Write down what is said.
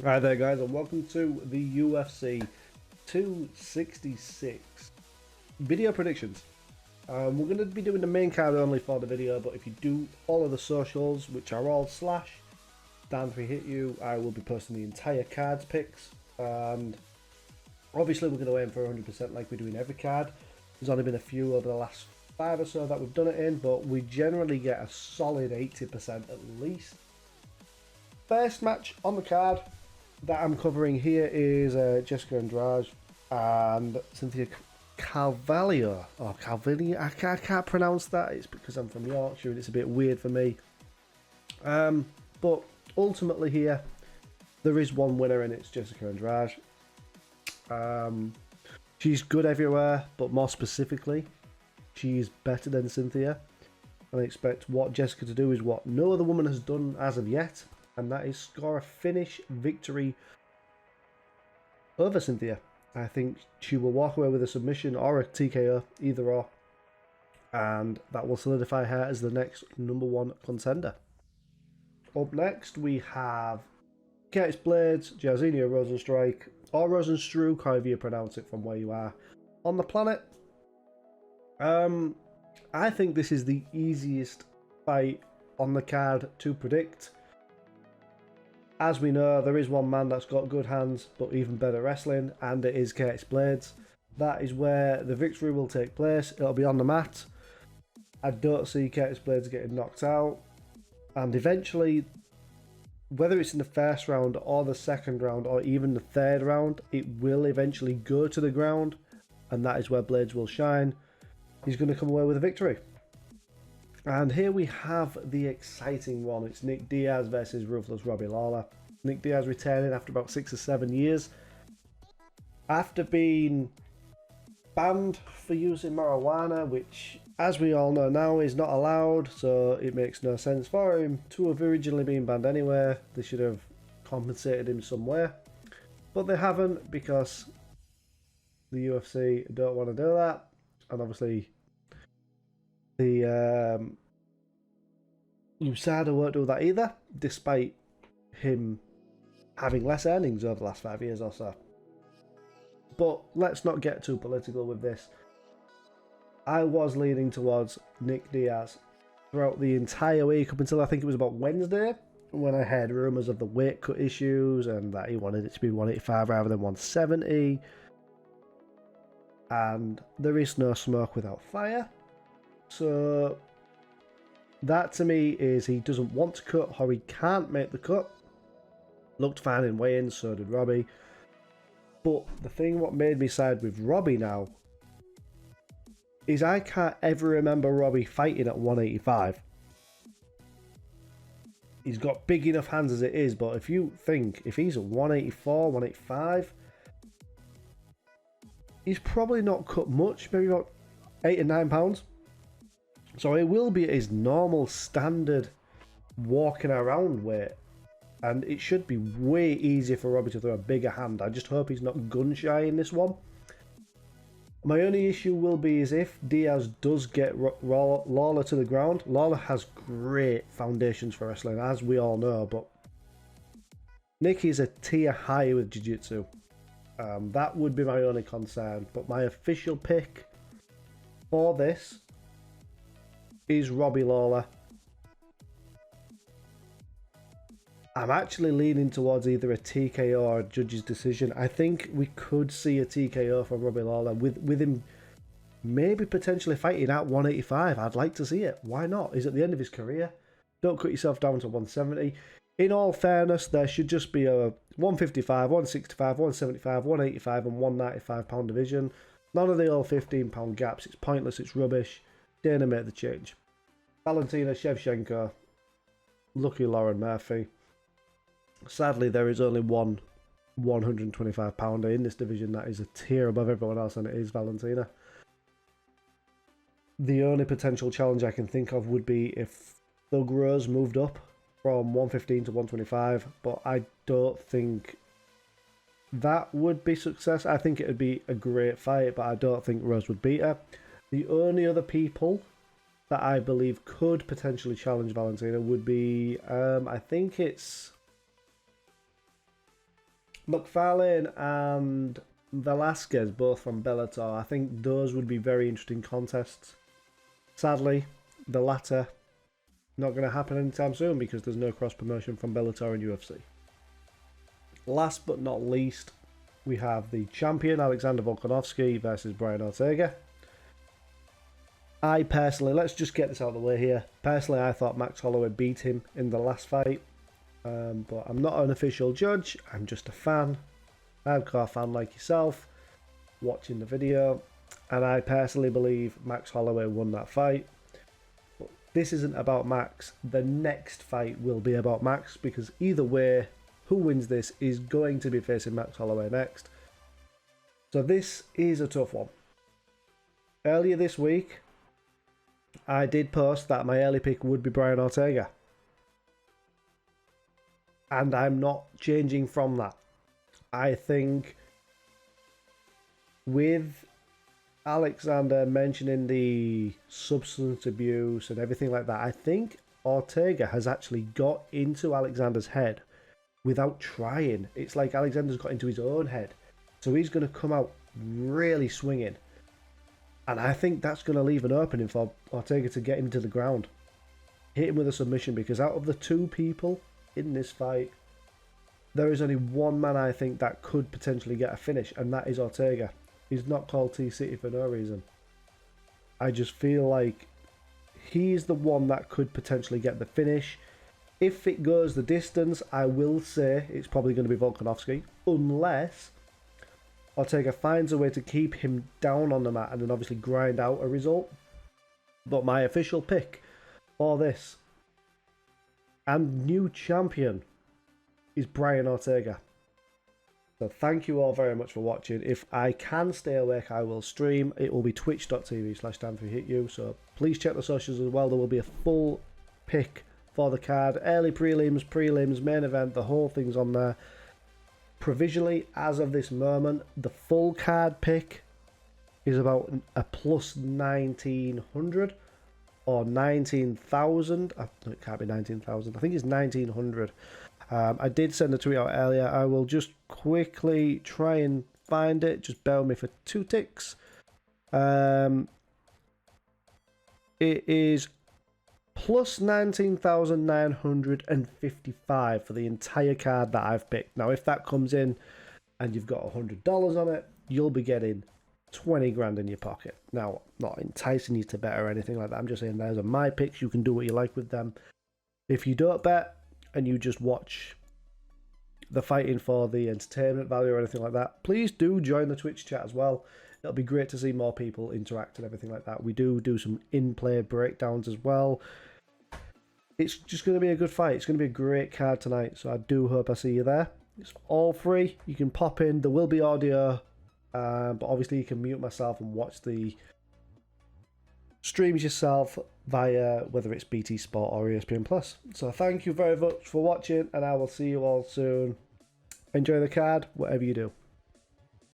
Hi there guys, and welcome to the UFC 266 video predictions. We're going to be doing the main card only for the video, but if you do follow the socials, which are all / Dan3HitYou, I will be posting the entire cards picks, and obviously we're going to aim for 100% like we do in every card. There's only been a few over the last 5 or so that we've done it in, but we generally get a solid 80% at least. First match on the card that I'm covering here is Jessica Andrade and Cynthia Calvillo. Or Calvillo, I can't pronounce that. It's because I'm from Yorkshire and it's a bit weird for me. But ultimately here, there is one winner and it's Jessica Andrade. She's good everywhere, but more specifically, she's better than Cynthia. And I expect what Jessica to do is what no other woman has done as of yet, and that is score a finish victory over Cynthia. I think she will walk away with a submission or a TKO, either or, and that will solidify her as the next #1 contender. Up next, we have Curtis Blaydes, Jairzinho Rosenstrike, or Rosenstruck, however you pronounce it from where you are on the planet. I think this is the easiest fight on the card to predict. As we know, there is one man that's got good hands, but even better wrestling, and it is Curtis Blaydes. That is where the victory will take place. It'll be on the mat. I don't see Curtis Blaydes getting knocked out. And eventually, whether it's in the first round or the second round or even the third round, it will eventually go to the ground, and that is where Blaydes will shine. He's going to come away with a victory. And here we have the exciting one. It's Nick Diaz versus Ruthless Robbie Lawler. Nick Diaz returning after about 6 or 7 years. After being banned for using marijuana, which, as we all know now, is not allowed, so it makes no sense for him to have originally been banned anyway. They should have compensated him somewhere. But they haven't, because the UFC don't want to do that. And obviously, the USADA won't do that either, despite him having less earnings over the last 5 years or so. But let's not get too political with this. I was leaning towards Nick Diaz throughout the entire week up until I think it was about Wednesday, when I heard rumours of the weight cut issues and that he wanted it to be 185 rather than 170. And there is no smoke without fire. So that to me is he doesn't want to cut or he can't make the cut. Looked fine in weigh-ins, so did Robbie. But the thing what made me side with Robbie now is I can't ever remember Robbie fighting at 185. He's got big enough hands as it is, but if you think, if he's at 184, 185, he's probably not cut much, maybe about 8 or 9 pounds. So it will be at his normal standard walking around weight. And it should be way easier for Robbie to throw a bigger hand. I just hope he's not gun shy in this one. My only issue will be is if Diaz does get Lawler to the ground. Lawler has great foundations for wrestling, as we all know. But Nick is a tier higher with jiu-jitsu. That would be my only concern. But my official pick for this is Robbie Lawler. I'm actually leaning towards either a TKO or a judge's decision. I think we could see a TKO from Robbie Lawler with him maybe potentially fighting at 185. I'd like to see it. Why not? He's at the end of his career. Don't cut yourself down to 170. In all fairness, there should just be a 155, 165, 175, 185 and 195 pound division. None of the old 15 pound gaps. It's pointless. It's rubbish. Dana made the change. Valentina, Shevscenko, lucky Lauren Murphy. Sadly, there is only one 125 pounder in this division that is a tier above everyone else, and it is Valentina. The only potential challenge I can think of would be if Thug Rose moved up from 115 to 125, but I don't think that would be success. I think it would be a great fight, but I don't think Rose would beat her. The only other people that I believe could potentially challenge Valentina would be, I think it's McFarlane and Velasquez, both from Bellator. I think those would be very interesting contests. Sadly, the latter not going to happen anytime soon because there's no cross promotion from Bellator and UFC. Last but not least, we have the champion Alexander Volkanovski versus Brian Ortega. I personally, let's just get this out of the way here. Personally, I thought Max Holloway beat him in the last fight, but I'm not an official judge. I'm just a fan, hardcore fan like yourself, watching the video, and I personally believe Max Holloway won that fight. But this isn't about Max. The next fight will be about Max because either way, who wins this is going to be facing Max Holloway next. So this is a tough one. Earlier this week, I did post that my early pick would be Brian Ortega. And I'm not changing from that. I think with Alexander mentioning the substance abuse and everything like that, I think Ortega has actually got into Alexander's head without trying. It's like Alexander's got into his own head. So he's going to come out really swinging. And I think that's going to leave an opening for Ortega to get him to the ground. Hit him with a submission, because out of the two people in this fight, there is only one man I think that could potentially get a finish, and that is Ortega. He's not called T-City for no reason. I just feel like he's the one that could potentially get the finish. If it goes the distance, I will say it's probably going to be Volkanovski, unless Ortega finds a way to keep him down on the mat and then obviously grind out a result. But my official pick for this and new champion is Brian Ortega. So thank you all very much for watching. If I can stay awake, I will stream. It will be twitch.tv/DanFreeHitU. So please check the socials as well. There will be a full pick for the card. Early prelims, main event, the whole thing's on there. Provisionally, as of this moment, the full card pick is about a plus 1900 or 19,000. It can't be 19,000. I think it's 1900. I did send a tweet out earlier. I will just quickly try and find it. Just bear with me for 2 ticks. It is plus 19,955 for the entire card that I've picked. Now, if that comes in and you've got $100 on it, you'll be getting 20 grand in your pocket. Now, not enticing you to bet or anything like that. I'm just saying those are my picks. You can do what you like with them. If you don't bet and you just watch the fighting for the entertainment value or anything like that, please do join the Twitch chat as well. It'll be great to see more people interact and everything like that. We do some in-play breakdowns as well. It's just going to be a good fight. It's going to be a great card tonight, so I do hope I see you there. It's all free. You can pop in. There will be audio, but obviously you can mute myself and watch the streams yourself via whether it's BT Sport or ESPN+. So thank you very much for watching, and I will see you all soon. Enjoy the card, whatever you do.